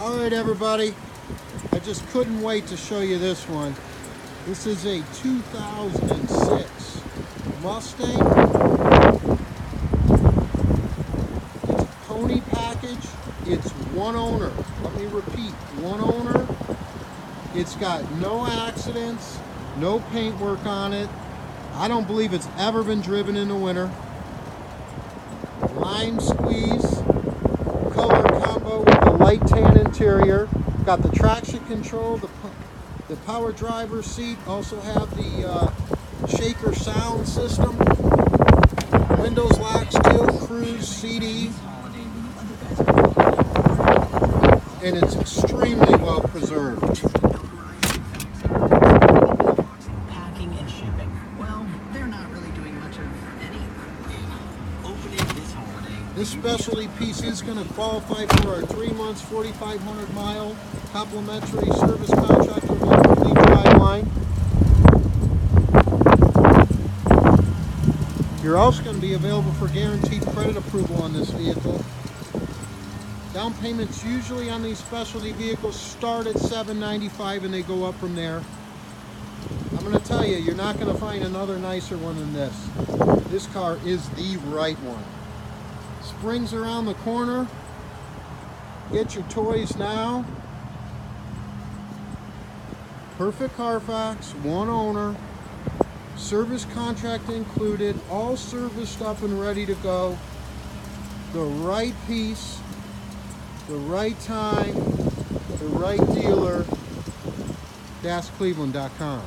All right, everybody, I just couldn't wait to show you this one. This is a 2006 Mustang. It's a pony package. It's one owner. Let me repeat, one owner. It's got no accidents, no paintwork on it. I don't believe it's ever been driven in the winter. Lime squeeze, color combo with the light tan interior. Got the traction control, the power driver seat. Also have the shaker sound system. Windows lock, still cruise, CD. And it's extremely well preserved. Packing and shipping. Well, they're not really doing much of any. Opening this holiday. This specialty piece is going to qualify for our 3 months, 4,500 mile complimentary service contract with a complete driveline. You're also going to be available for guaranteed credit approval on this vehicle. Down payments usually on these specialty vehicles start at $795 and they go up from there. I'm going to tell you, you're not going to find another nicer one than this. This car is the right one. Springs around the corner. Get your toys now. Perfect Carfax, one owner. Service contract included. All serviced up and ready to go. The right piece. The right time, the right dealer, DasCleveland.com.